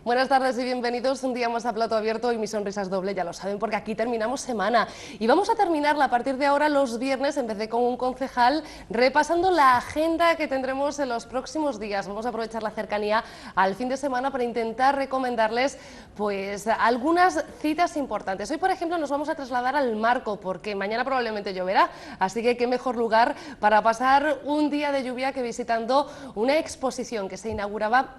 Buenas tardes y bienvenidos un día más a Plato Abierto y Mi Sonrisa es Doble, ya lo saben, porque aquí terminamos semana. Y vamos a terminarla a partir de ahora los viernes, empecé con un concejal, repasando la agenda que tendremos en los próximos días. Vamos a aprovechar la cercanía al fin de semana para intentar recomendarles pues algunas citas importantes. Hoy, por ejemplo, nos vamos a trasladar al Marco, porque mañana probablemente lloverá, así que qué mejor lugar para pasar un día de lluvia que visitando una exposición que se inauguraba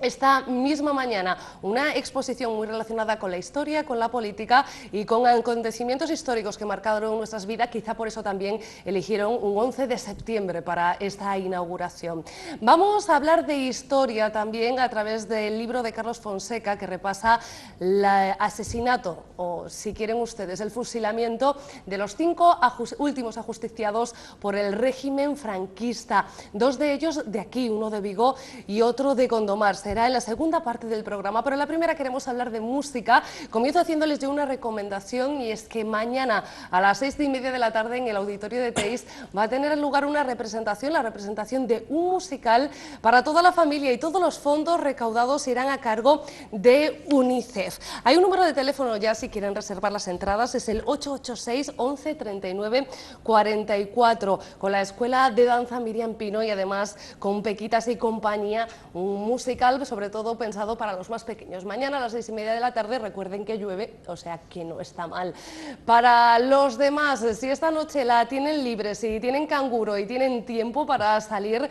esta misma mañana, una exposición muy relacionada con la historia, con la política y con acontecimientos históricos que marcaron nuestras vidas. Quizá por eso también eligieron un 11 de septiembre para esta inauguración. Vamos a hablar de historia también a través del libro de Carlos Fonseca, que repasa el asesinato, o si quieren ustedes, el fusilamiento de los 5 últimos ajusticiados por el régimen franquista. 2 de ellos de aquí, uno de Vigo y otro de Gondomar. Será en la segunda parte del programa, pero en la primera queremos hablar de música. Comienzo haciéndoles yo una recomendación, y es que mañana a las 6:30 de la tarde en el auditorio de Teis va a tener lugar una representación, la representación de un musical para toda la familia, y todos los fondos recaudados irán a cargo de UNICEF. Hay un número de teléfono ya si quieren reservar las entradas, es el 886 11 39 44, con la Escuela de Danza Miriam Pino y además con Pequitas y compañía, un musical sobre todo pensado para los más pequeños. Mañana a las 6:30 de la tarde, recuerden que llueve, o sea que no está mal. Para los demás, si esta noche la tienen libre, si tienen canguro y tienen tiempo para salir,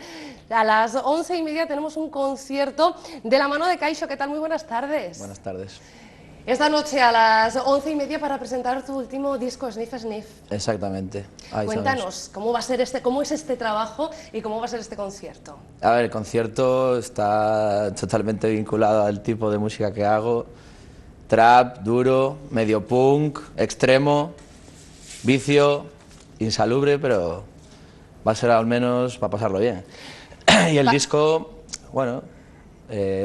a las 11:30 tenemos un concierto de la mano de Kaixo. ¿Qué tal? Muy buenas tardes. Buenas tardes. Esta noche a las 11:30 para presentar tu último disco, Sniff Sniff. Exactamente. Ahí Cuéntanos, ¿cómo es este trabajo y cómo va a ser este concierto? A ver, el concierto está totalmente vinculado al tipo de música que hago. Trap, duro, medio punk, extremo, vicio, insalubre, pero va a ser al menos para pasarlo bien. Y el disco, bueno,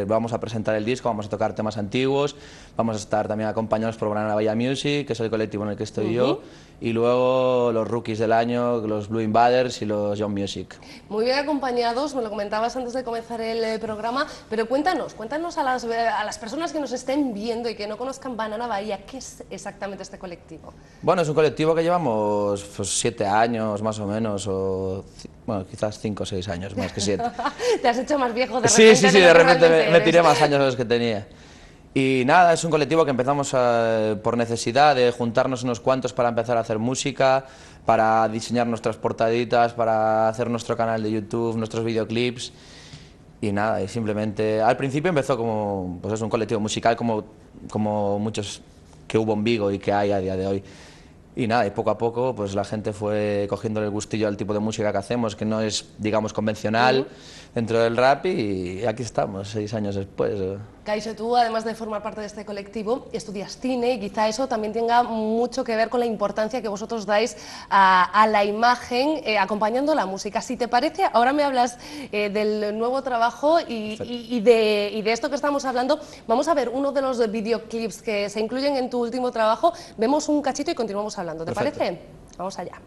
vamos a presentar el disco, vamos a tocar temas antiguos, vamos a estar también acompañados por Banana Bahía Music, que es el colectivo en el que estoy yo, y luego los rookies del año, los Blue Invaders y los Young Music. Muy bien acompañados, me lo comentabas antes de comenzar el programa, pero cuéntanos a las personas que nos estén viendo y que no conozcan Banana Bahía, ¿qué es exactamente este colectivo? Bueno, es un colectivo que llevamos pues, 7 años más o menos, o bueno, quizás 5 o 6 años, más que 7. Te has hecho más viejo de repente. Sí, de repente me tiré más años de los que tenía. Y nada, es un colectivo que empezamos por necesidad de juntarnos unos cuantos para empezar a hacer música, para diseñar nuestras portaditas, para hacer nuestro canal de YouTube, nuestros videoclips. Y nada, y simplemente al principio empezó como pues es un colectivo musical como muchos que hubo en Vigo y que hay a día de hoy. Y nada, y poco a poco pues la gente fue cogiendo el gustillo al tipo de música que hacemos, que no es, digamos, convencional dentro del rap, y aquí estamos, 6 años después. Kaixo, tú, además de formar parte de este colectivo, estudias cine, y quizá eso también tenga mucho que ver con la importancia que vosotros dais a la imagen, acompañando la música. Si te parece, ahora me hablas del nuevo trabajo y de esto que estamos hablando. Vamos a ver uno de los videoclips que se incluyen en tu último trabajo, vemos un cachito y continuamos hablando. ¿Te parece? Vamos allá.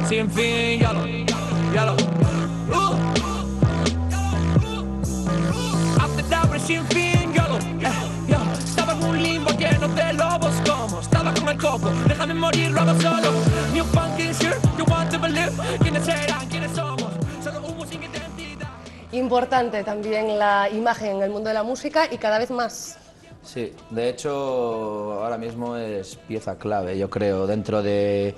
Sin fin, yellow. After that, sin fin, yellow. Estaba en un limbo lleno de lobos, como estaba con el coco. Déjame morir, lo hago solo. New pumpkins here, you want to believe. ¿Quiénes serán? ¿Quiénes somos? Solo humo sin identidad. Importante también la imagen en el mundo de la música, y cada vez más. Sí, de hecho ahora mismo es pieza clave, yo creo, dentro de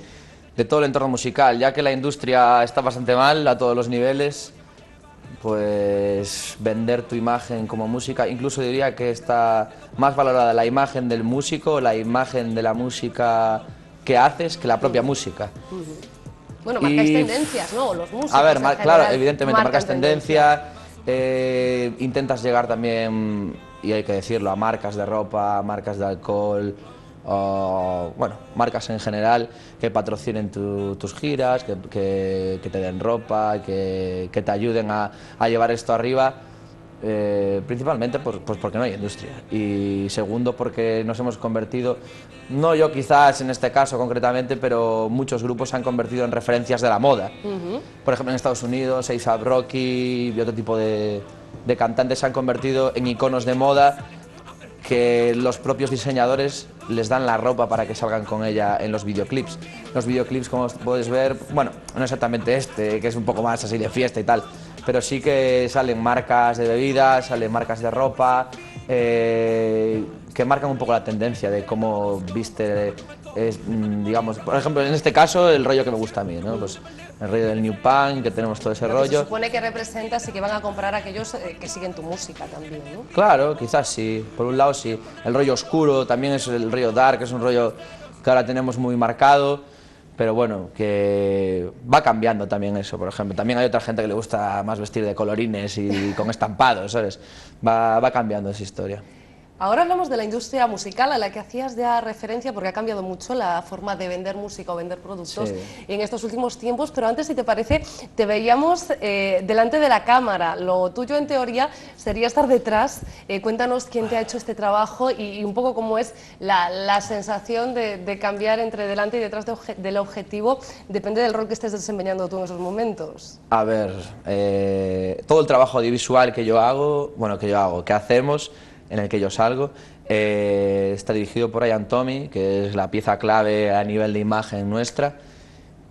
todo el entorno musical, ya que la industria está bastante mal a todos los niveles. Pues vender tu imagen como música, incluso diría que está más valorada la imagen del músico, la imagen de la música que haces, que la propia música. Bueno, marcáis tendencias, ¿no? Los músicos. A ver, claro, evidentemente marcas tendencia. intentas llegar también, y hay que decirlo, a marcas de ropa, marcas de alcohol, o, bueno, marcas en general que patrocinen tus giras, que te den ropa, que te ayuden a llevar esto arriba. Principalmente pues porque no hay industria, y segundo porque nos hemos convertido, no yo quizás en este caso concretamente, pero muchos grupos se han convertido en referencias de la moda. Por ejemplo, en Estados Unidos, A$AP Rocky y otro tipo de cantantes se han convertido en iconos de moda, que los propios diseñadores les dan la ropa para que salgan con ella en los videoclips. Los videoclips, como puedes ver, bueno, no exactamente este, que es un poco más así de fiesta y tal, pero sí que salen marcas de bebidas, salen marcas de ropa, que marcan un poco la tendencia de cómo viste, digamos, por ejemplo, en este caso, el rollo que me gusta a mí, ¿no? Pues el rollo del New Punk, que tenemos todo ese Lo que rollo. se supone que representas y que van a comprar aquellos que siguen tu música también, ¿no? Claro, quizás sí, por un lado sí. El rollo oscuro también es el rollo dark, es un rollo que ahora tenemos muy marcado, pero bueno, que va cambiando también eso. Por ejemplo, también hay otra gente que le gusta más vestir de colorines y con estampados, ¿sabes? Va cambiando esa historia. Ahora hablamos de la industria musical a la que hacías ya referencia, porque ha cambiado mucho la forma de vender música o vender productos en estos últimos tiempos, pero antes, si te parece, te veíamos delante de la cámara. Lo tuyo, en teoría, sería estar detrás. Cuéntanos quién te ha hecho este trabajo y un poco cómo es la sensación de cambiar entre delante y detrás del objetivo, depende del rol que estés desempeñando tú en esos momentos. A ver, todo el trabajo audiovisual que yo hago, que hacemos, en el que yo salgo, está dirigido por Ian Tommy, que es la pieza clave a nivel de imagen nuestra.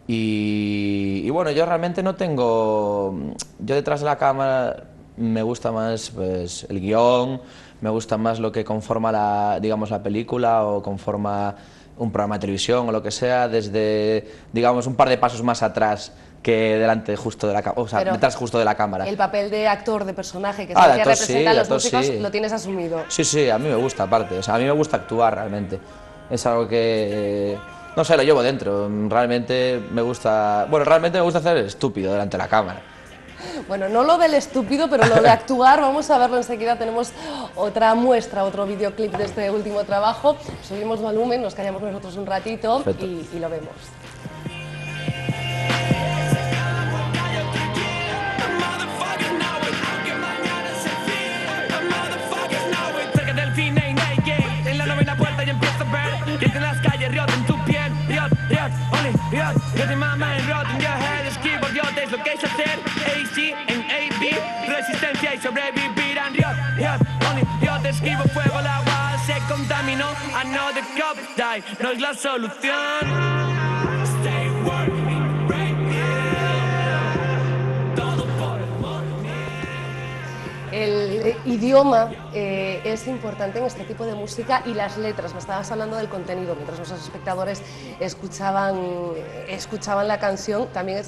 Y bueno, yo realmente no tengo... Yo detrás de la cámara me gusta más pues, el guión, me gusta más lo que conforma digamos, la película o conforma un programa de televisión o lo que sea, desde, digamos, un par de pasos más atrás que delante justo de la cámara, o sea, detrás justo de la cámara. El papel de actor, de personaje, que es el que representa a los músicos, lo tienes asumido. Sí, sí, a mí me gusta, aparte, o sea, a mí me gusta actuar realmente. Es algo que, no sé, lo llevo dentro, realmente me gusta, bueno, realmente me gusta hacer el estúpido delante de la cámara. Bueno, no lo del estúpido, pero lo de actuar, vamos a verlo enseguida. Tenemos otra muestra, otro videoclip de este último trabajo. Subimos volumen, nos callamos nosotros un ratito y lo vemos. Yo te mama en rot, en your head, escribo idiotes, lo que es hacer AC en AB, resistencia y sobrevivir en yo te escribo fuego, el agua se contaminó. I know the cup die, no es la solución. Stay working, break it, todo por el money. El idioma es importante en este tipo de música y las letras. Me estabas hablando del contenido, mientras nuestros espectadores escuchaban la canción, también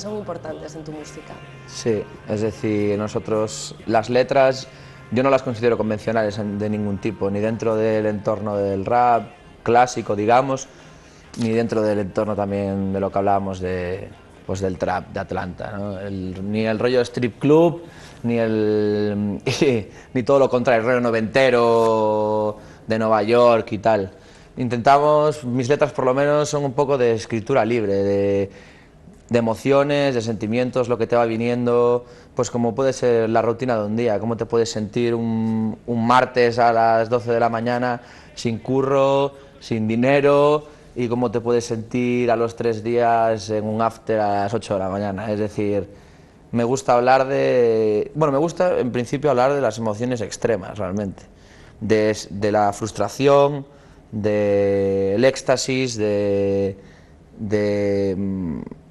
son importantes en tu música. Sí, es decir, nosotros las letras yo no las considero convencionales de ningún tipo, ni dentro del entorno del rap clásico, digamos, ni dentro del entorno también de lo que hablábamos pues del trap de Atlanta, ¿no? Ni el rollo strip club, ni todo lo contrario, el rollo noventero de Nueva York y tal. Intentamos, mis letras por lo menos son un poco de escritura libre, de emociones, de sentimientos, lo que te va viniendo, pues como puede ser la rutina de un día, cómo te puedes sentir un martes a las 12 de la mañana sin curro, sin dinero, y cómo te puedes sentir a los 3 días en un after a las 8 de la mañana. Es decir, me gusta hablar me gusta en principio hablar de las emociones extremas realmente, de la frustración, del éxtasis,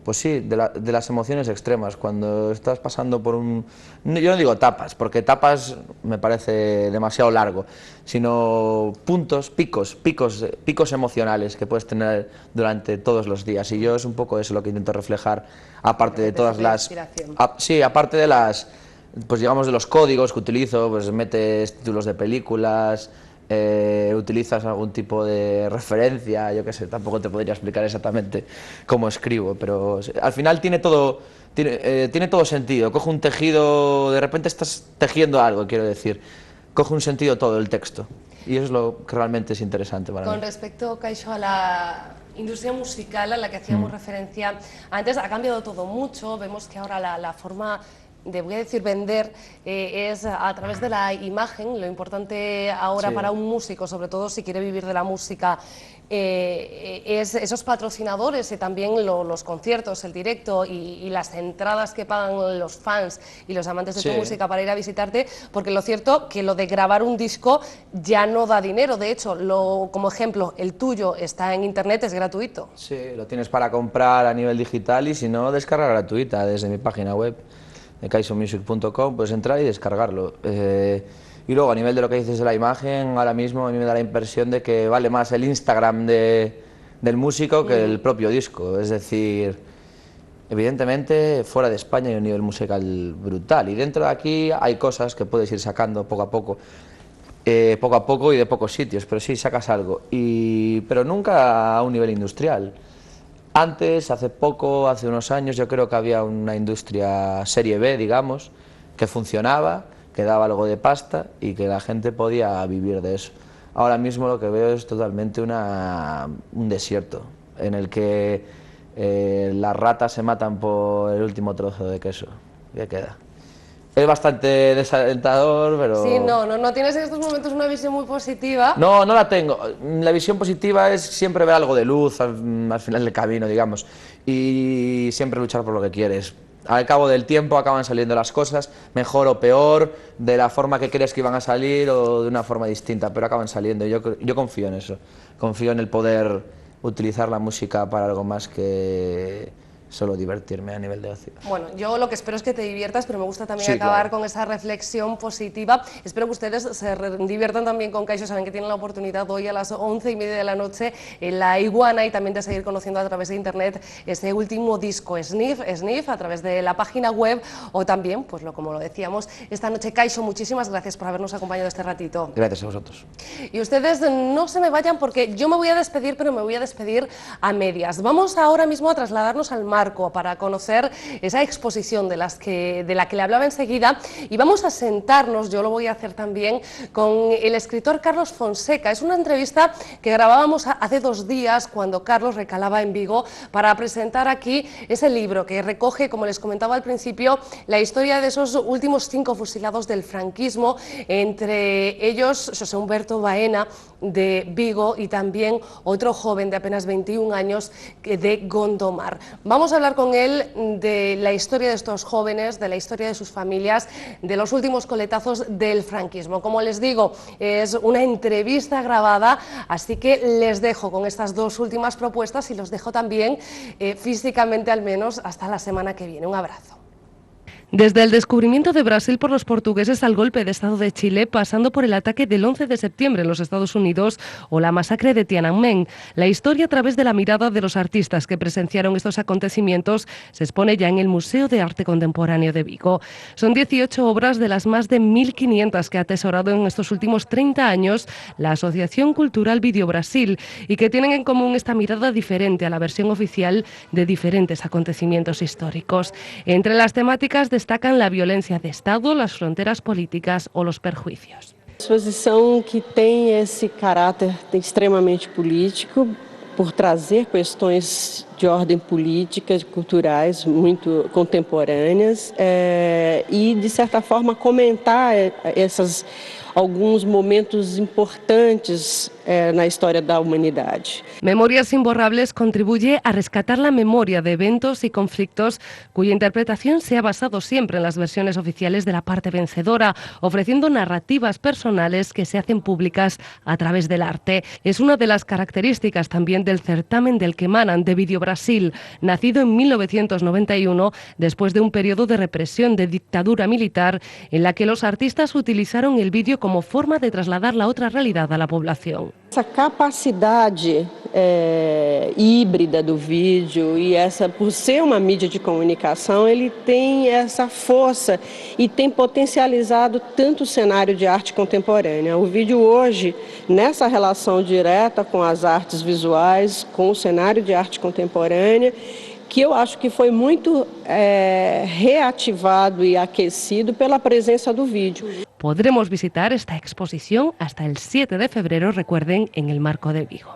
pues sí, de las emociones extremas, cuando estás pasando por yo no digo etapas, porque etapas me parece demasiado largo, sino puntos, picos emocionales que puedes tener durante todos los días, y yo es un poco eso lo que intento reflejar, aparte de todas las... Sí, aparte de las, pues digamos, de los códigos que utilizo, pues metes títulos de películas, utilizas algún tipo de referencia, yo qué sé, tampoco te podría explicar exactamente cómo escribo, pero al final tiene todo sentido, coge un tejido, de repente estás tejiendo algo, quiero decir, coge un sentido todo el texto, y eso es lo que realmente es interesante para mí. Con respecto, Kaixo, a la industria musical a la que hacíamos referencia antes, ha cambiado todo mucho, vemos que ahora la forma de, voy a decir, vender es a través de la imagen. Lo importante ahora para un músico, sobre todo si quiere vivir de la música, es esos patrocinadores y también los conciertos, el directo y las entradas que pagan los fans y los amantes de tu música para ir a visitarte, porque lo cierto que lo de grabar un disco ya no da dinero. De hecho, como ejemplo, el tuyo está en internet, es gratuito. Sí, lo tienes para comprar a nivel digital y si no, descarga gratuita desde mi página web de kaixomusic.com, puedes entrar y descargarlo. Y luego, a nivel de lo que dices de la imagen, ahora mismo a mí me da la impresión de que vale más el Instagram del músico que el propio disco. Es decir, evidentemente, fuera de España hay un nivel musical brutal y dentro de aquí hay cosas que puedes ir sacando poco a poco y de pocos sitios, pero sí sacas algo, pero nunca a un nivel industrial. Antes, hace poco, hace unos años, yo creo que había una industria serie B, digamos, que funcionaba, que daba algo de pasta y que la gente podía vivir de eso. Ahora mismo lo que veo es totalmente un desierto, en el que las ratas se matan por el último trozo de queso que queda. Es bastante desalentador, pero... Sí, no tienes en estos momentos una visión muy positiva. No la tengo. La visión positiva es siempre ver algo de luz al final del camino, digamos, y siempre luchar por lo que quieres. Al cabo del tiempo acaban saliendo las cosas, mejor o peor, de la forma que crees que iban a salir o de una forma distinta, pero acaban saliendo. Yo confío en eso, confío en el poder utilizar la música para algo más que solo divertirme a nivel de ocio. Bueno, yo lo que espero es que te diviertas, pero me gusta también acabar con esa reflexión positiva. Espero que ustedes se diviertan también con Kaixo. Saben que tienen la oportunidad hoy a las 11:30 de la noche en La Iguana y también de seguir conociendo a través de internet ese último disco, Sniff, a través de la página web o también, pues como lo decíamos, esta noche. Kaixo, muchísimas gracias por habernos acompañado este ratito. Gracias a vosotros. Y ustedes no se me vayan porque yo me voy a despedir, pero me voy a despedir a medias. Vamos ahora mismo a trasladarnos al Marco para conocer esa exposición de la que le hablaba enseguida y vamos a sentarnos, yo lo voy a hacer también, con el escritor Carlos Fonseca. Es una entrevista que grabábamos hace 2 días cuando Carlos recalaba en Vigo para presentar aquí ese libro que recoge, como les comentaba al principio, la historia de esos últimos 5 fusilados del franquismo, entre ellos José Humberto Baena de Vigo y también otro joven de apenas 21 años de Gondomar. Vamos a hablar con él de la historia de estos jóvenes, de la historia de sus familias, de los últimos coletazos del franquismo. Como les digo, es una entrevista grabada, así que les dejo con estas 2 últimas propuestas y los dejo también físicamente, al menos hasta la semana que viene. Un abrazo. Desde el descubrimiento de Brasil por los portugueses al golpe de Estado de Chile, pasando por el ataque del 11 de septiembre en los Estados Unidos o la masacre de Tiananmen, la historia a través de la mirada de los artistas que presenciaron estos acontecimientos se expone ya en el Museo de Arte Contemporáneo de Vigo. Son 18 obras de las más de 1.500 que ha atesorado en estos últimos 30 años la Asociación Cultural Vídeo Brasil y que tienen en común esta mirada diferente a la versión oficial de diferentes acontecimientos históricos. Entre las temáticas destacan la violencia de Estado, las fronteras políticas o los perjuicios. Exposição que tem esse caráter extremamente político, por trazer questões de ordem política, culturais muito contemporâneas e, de certa forma, comentar alguns momentos importantes na história da humanidade. Memorias Imborrables contribuye a rescatar la memoria de eventos y conflictos cuya interpretación se ha basado siempre en las versiones oficiales de la parte vencedora, ofreciendo narrativas personales que se hacen públicas a través del arte. Es una de las características también del certamen del que emanan, de Vídeo Brasil, nacido en 1991 después de un periodo de represión, de dictadura militar, en la que los artistas utilizaron el vídeo como forma de trasladar la otra realidad a la población. Essa capacidade híbrida do vídeo e por ser uma mídia de comunicação, ele tem essa força e tem potencializado tanto o cenário de arte contemporânea. O vídeo hoje, nessa relação direta com as artes visuais, com o cenário de arte contemporânea, que eu acho que foi muito reativado e aquecido pela presença do vídeo. Podremos visitar esta exposición hasta el 7 de febrero, recuerden, en el Marco de Vigo.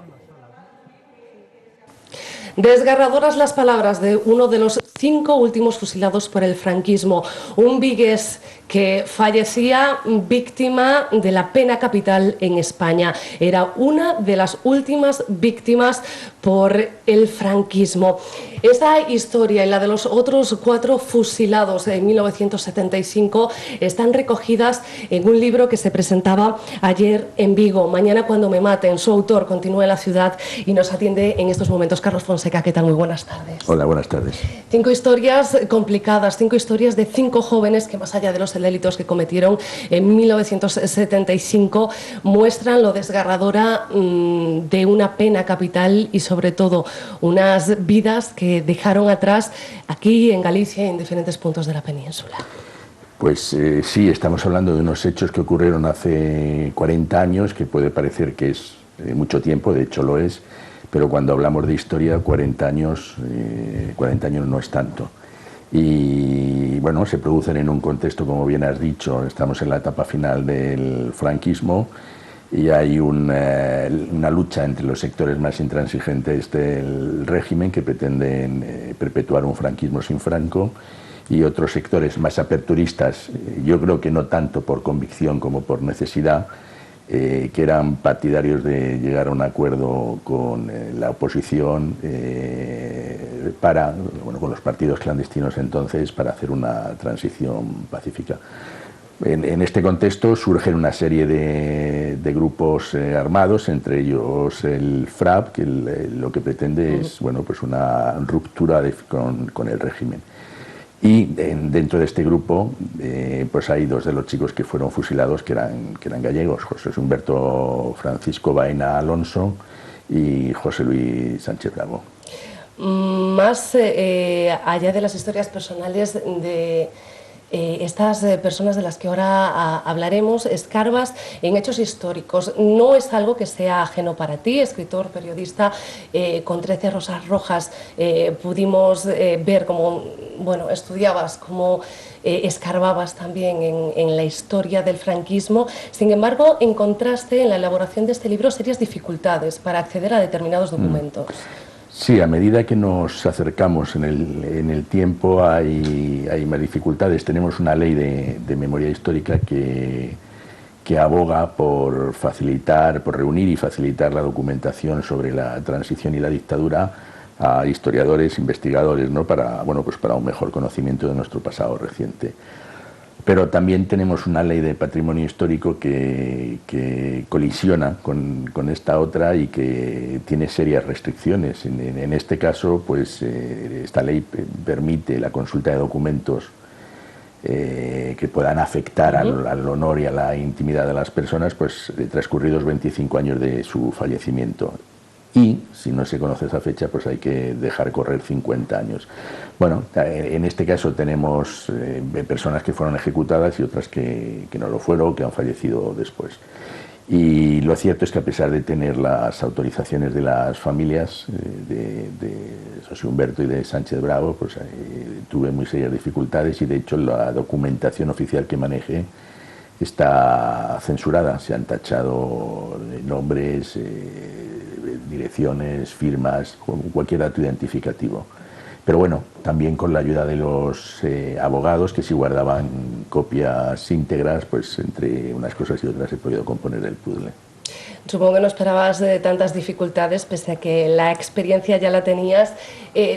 Desgarradoras las palabras de uno de los 5 últimos fusilados por el franquismo, un vigués que fallecía víctima de la pena capital en España. Era una de las últimas víctimas por el franquismo. Esta historia y la de los otros 4 fusilados en 1975 están recogidas en un libro que se presentaba ayer en Vigo, Mañana cuando me maten. Su autor continúa en la ciudad y nos atiende en estos momentos Carlos Fonseca. ¿Qué tal? Muy buenas tardes. Hola, buenas tardes. 5 historias complicadas, 5 historias de 5 jóvenes que, más allá de los delitos que cometieron en 1975, muestran lo desgarradora de una pena capital y sobre todo unas vidas que dejaron atrás aquí en Galicia y en diferentes puntos de la península. Pues sí, estamos hablando de unos hechos que ocurrieron hace 40 años, que puede parecer que es mucho tiempo, de hecho lo es, pero cuando hablamos de historia, 40 años no es tanto. Y bueno, se producen en un contexto, como bien has dicho, estamos en la etapa final del franquismo y hay una lucha entre los sectores más intransigentes del régimen que pretenden perpetuar un franquismo sin Franco y otros sectores más aperturistas, yo creo que no tanto por convicción como por necesidad, que eran partidarios de llegar a un acuerdo con la oposición con los partidos clandestinos entonces, para hacer una transición pacífica. En este contexto surgen una serie de grupos armados, entre ellos el FRAP, que lo que pretende es pues una ruptura con el régimen. Y dentro de este grupo pues hay 2 de los chicos que fueron fusilados que eran gallegos, José Humberto Francisco Baena Alonso y José Luis Sánchez Bravo. Más allá de las historias personales de estas personas de las que ahora hablaremos, escarbas en hechos históricos. No es algo que sea ajeno para ti, escritor, periodista, con 13 rosas rojas. Pudimos ver cómo estudiabas, cómo escarbabas también en la historia del franquismo. Sin embargo, encontraste en la elaboración de este libro serias dificultades para acceder a determinados documentos. Sí, a medida que nos acercamos en el tiempo hay más dificultades. Tenemos una ley de memoria histórica que aboga por reunir y facilitar la documentación sobre la transición y la dictadura a historiadores, investigadores, ¿no? para un mejor conocimiento de nuestro pasado reciente. Pero también tenemos una ley de patrimonio histórico que colisiona con esta otra y que tiene serias restricciones. En este caso, pues esta ley permite la consulta de documentos que puedan afectar al honor y a la intimidad de las personas, pues transcurridos 25 años de su fallecimiento. Y si no se conoce esa fecha, pues hay que dejar correr 50 años. Bueno, en este caso tenemos personas que fueron ejecutadas y otras que no lo fueron, que han fallecido después. Y lo cierto es que a pesar de tener las autorizaciones de las familias de José Humberto y de Sánchez Bravo, pues tuve muy serias dificultades y de hecho la documentación oficial que manejé está censurada. Se han tachado nombres, direcciones, firmas, cualquier dato identificativo. Pero bueno, también con la ayuda de los abogados que sí guardaban copias íntegras, pues entre unas cosas y otras he podido componer el puzzle. Supongo que no esperabas tantas dificultades, pese a que la experiencia ya la tenías.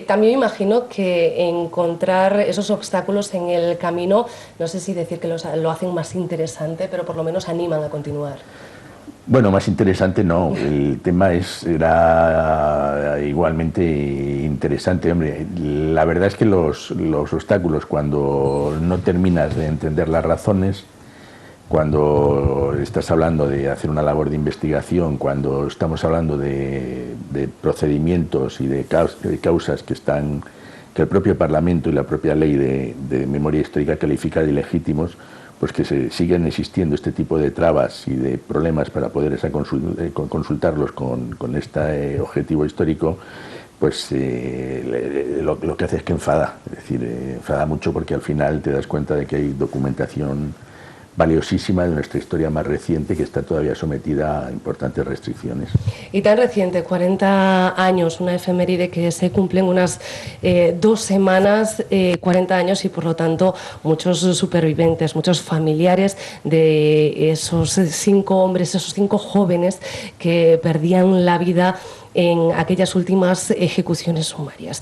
También me imagino que encontrar esos obstáculos en el camino, no sé si decir que lo hacen más interesante, pero por lo menos animan a continuar. Bueno, más interesante no, el tema era igualmente interesante. Hombre, la verdad es que los obstáculos, cuando no terminas de entender las razones, cuando estás hablando de hacer una labor de investigación, cuando estamos hablando de procedimientos y de causas que el propio Parlamento y la propia ley de memoria histórica califica de ilegítimos, pues que se siguen existiendo este tipo de trabas y de problemas para poder consultarlos con este objetivo histórico, pues lo que hace es que enfada, es decir, enfada mucho porque al final te das cuenta de que hay documentación valiosísima de nuestra historia más reciente que está todavía sometida a importantes restricciones. Y tan reciente, 40 años, una efeméride que se cumplen unas 2 semanas, 40 años, y por lo tanto muchos supervivientes, muchos familiares de esos 5 hombres, esos 5 jóvenes que perdían la vida en aquellas últimas ejecuciones sumarias.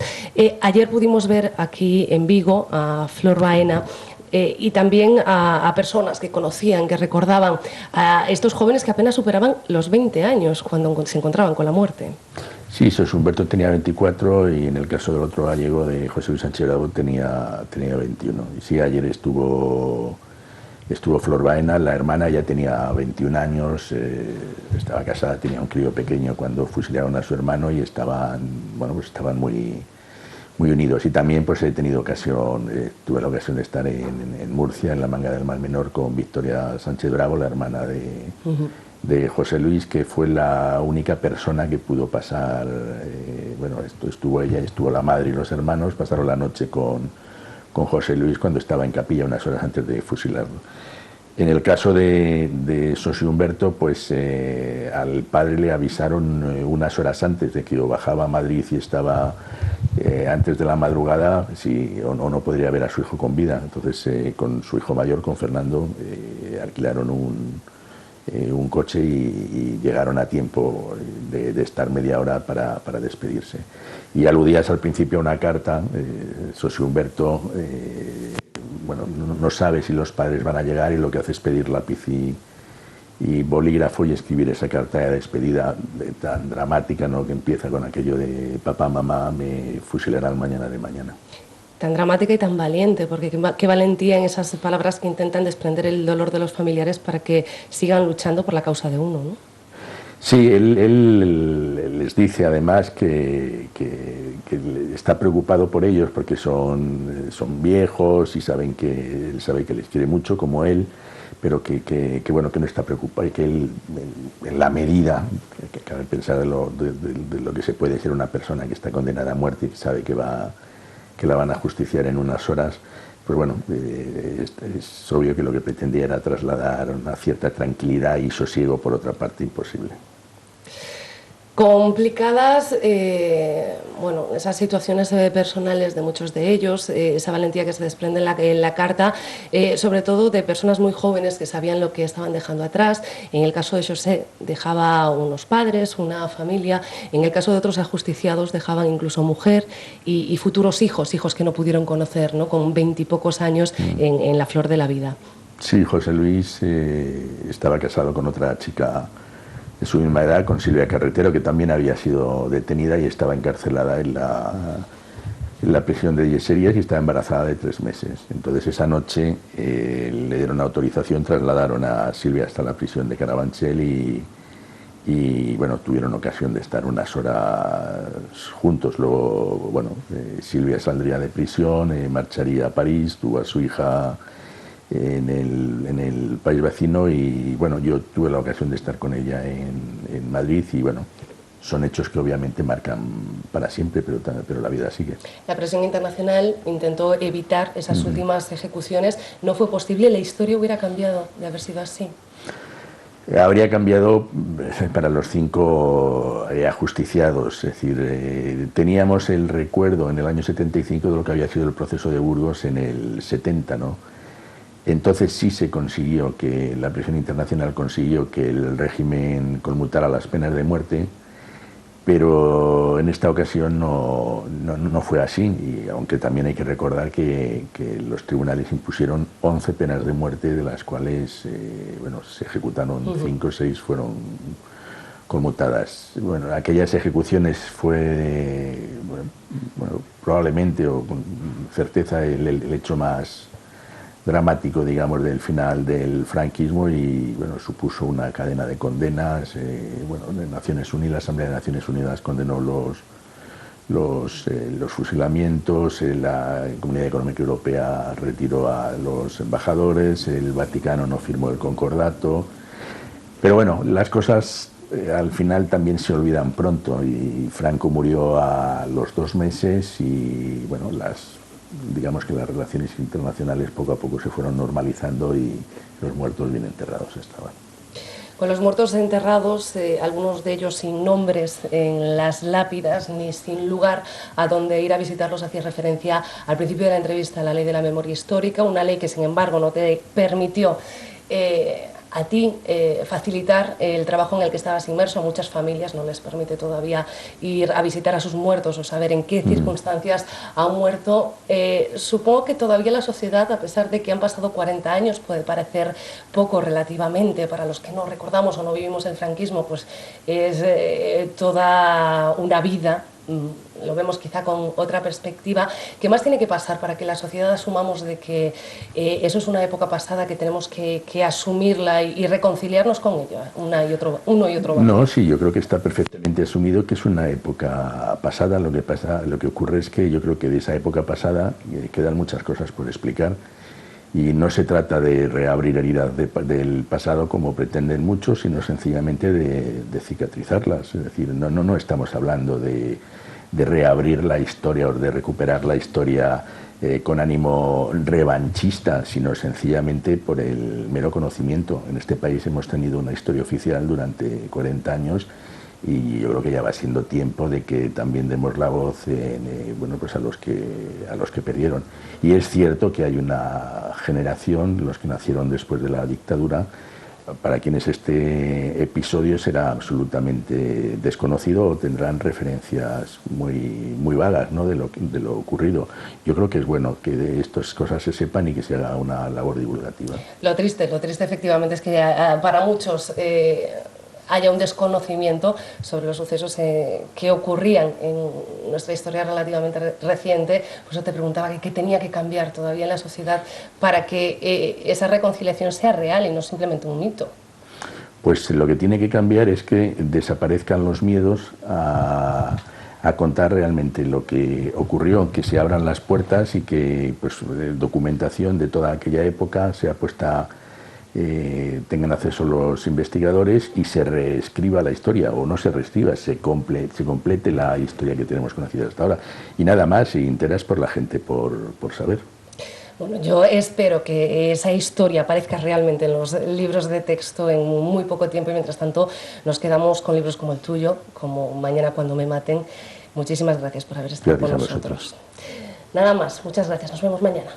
Ayer pudimos ver aquí en Vigo a Flor Baena, y también a personas que conocían, que recordaban a estos jóvenes que apenas superaban los 20 años cuando se encontraban con la muerte. Sí, José Humberto tenía 24 y en el caso del otro gallego, de José Luis Sánchez Bravo, tenía 21. Y sí, ayer estuvo Flor Baena, la hermana ya tenía 21 años, estaba casada, tenía un crío pequeño cuando fusilaron a su hermano y estaban muy unidos. Y también pues tuve la ocasión de estar en Murcia, en la Manga del Mar Menor, con Victoria Sánchez Bravo, la hermana de José Luis, que fue la única persona que pudo pasar, estuvo ella, estuvo la madre y los hermanos, pasaron la noche con José Luis cuando estaba en capilla unas horas antes de fusilarlo. En el caso de Sosi Humberto, pues al padre le avisaron unas horas antes de que bajaba a Madrid y estaba antes de la madrugada o no podría ver a su hijo con vida. Entonces con su hijo mayor, con Fernando, alquilaron un coche y llegaron a tiempo de estar media hora para despedirse. Y aludías al principio a una carta, Sosi Humberto no sabe si los padres van a llegar y lo que hace es pedir lápiz y bolígrafo y escribir esa carta de despedida tan dramática, ¿no?, que empieza con aquello de papá, mamá, me fusilarán mañana de mañana. Tan dramática y tan valiente, porque qué valentía en esas palabras que intentan desprender el dolor de los familiares para que sigan luchando por la causa de uno, ¿no? Sí, él les dice además que está preocupado por ellos porque son viejos y él sabe que les quiere mucho como él, pero que no está preocupado y que él, en la medida que cabe pensar de lo que se puede ser una persona que está condenada a muerte y que sabe que la van a justiciar en unas horas, pues es obvio que lo que pretendía era trasladar una cierta tranquilidad y sosiego, por otra parte imposible. Complicadas, esas situaciones personales de muchos de ellos, esa valentía que se desprende en la carta, sobre todo de personas muy jóvenes que sabían lo que estaban dejando atrás. En el caso de José dejaba unos padres, una familia. En el caso de otros ajusticiados dejaban incluso mujer y futuros hijos que no pudieron conocer, ¿no?, con 20 y pocos años en la flor de la vida. Sí, José Luis estaba casado con otra chica de su misma edad, con Silvia Carretero, que también había sido detenida y estaba encarcelada en la prisión de Yeserías y estaba embarazada de 3 meses. Entonces esa noche le dieron autorización, trasladaron a Silvia hasta la prisión de Carabanchel y tuvieron ocasión de estar unas horas juntos. Luego, Silvia saldría de prisión, marcharía a París, tuvo a su hija en el país vecino y yo tuve la ocasión de estar con ella en Madrid y son hechos que obviamente marcan para siempre, pero la vida sigue. La presión internacional intentó evitar esas últimas ejecuciones, no fue posible. ¿La historia hubiera cambiado de haber sido así? Habría cambiado para los 5 ajusticiados, es decir, teníamos el recuerdo en el año 75 de lo que había sido el proceso de Burgos en el 70, ¿no? Entonces sí se consiguió que la presión internacional consiguió que el régimen conmutara las penas de muerte, pero en esta ocasión no fue así, y aunque también hay que recordar que los tribunales impusieron 11 penas de muerte, de las cuales se ejecutaron 5 o 6 fueron conmutadas. Aquellas ejecuciones fue probablemente o con certeza el hecho más dramático, digamos, del final del franquismo y, bueno, supuso una cadena de condenas. Bueno, de Naciones Unidas, la Asamblea de Naciones Unidas condenó los fusilamientos, la Comunidad Económica Europea retiró a los embajadores, el Vaticano no firmó el concordato, pero bueno, las cosas al final también se olvidan pronto y Franco murió a los 2 meses y bueno, digamos que las relaciones internacionales poco a poco se fueron normalizando y los muertos bien enterrados estaban. Con los muertos enterrados, algunos de ellos sin nombres en las lápidas ni sin lugar a donde ir a visitarlos, hacía referencia al principio de la entrevista a la ley de la memoria histórica, una ley que sin embargo no te permitió a ti facilitar el trabajo en el que estabas inmerso. A muchas familias no les permite todavía ir a visitar a sus muertos o saber en qué circunstancias han muerto. Supongo que todavía la sociedad, a pesar de que han pasado 40 años, puede parecer poco relativamente para los que no recordamos o no vivimos el franquismo, pues es toda una vida. Lo vemos quizá con otra perspectiva. ¿Qué más tiene que pasar para que la sociedad asumamos de que eso es una época pasada, que tenemos que asumirla y reconciliarnos con ella, uno y otro? No, sí, yo creo que está perfectamente asumido que es una época pasada. Lo que ocurre es que yo creo que de esa época pasada quedan muchas cosas por explicar y no se trata de reabrir heridas del pasado como pretenden muchos, sino sencillamente de cicatrizarlas. Es decir, no estamos hablando de reabrir la historia o de recuperar la historia con ánimo revanchista, sino sencillamente por el mero conocimiento. En este país hemos tenido una historia oficial durante 40 años y yo creo que ya va siendo tiempo de que también demos la voz bueno, pues a los que perdieron. Y es cierto que hay una generación, los que nacieron después de la dictadura, para quienes este episodio será absolutamente desconocido o tendrán referencias muy vagas, ¿no?, de lo ocurrido. Yo creo que es bueno que de estas cosas se sepan y que se haga una labor divulgativa. Lo triste efectivamente es que para muchos haya un desconocimiento sobre los sucesos que ocurrían en nuestra historia relativamente reciente. Por eso te preguntaba qué tenía que cambiar todavía en la sociedad para que esa reconciliación sea real y no simplemente un mito. Pues lo que tiene que cambiar es que desaparezcan los miedos a contar realmente lo que ocurrió, que se abran las puertas y que pues, documentación de toda aquella época sea puesta, tengan acceso los investigadores y se reescriba la historia, o no se reescriba, se complete la historia que tenemos conocida hasta ahora. Y nada más, y interés por la gente por saber. Bueno, yo espero que esa historia aparezca realmente en los libros de texto en muy poco tiempo y mientras tanto nos quedamos con libros como el tuyo, como Mañana cuando me maten. Muchísimas gracias por haber estado con nosotros. Nada más, muchas gracias, nos vemos mañana.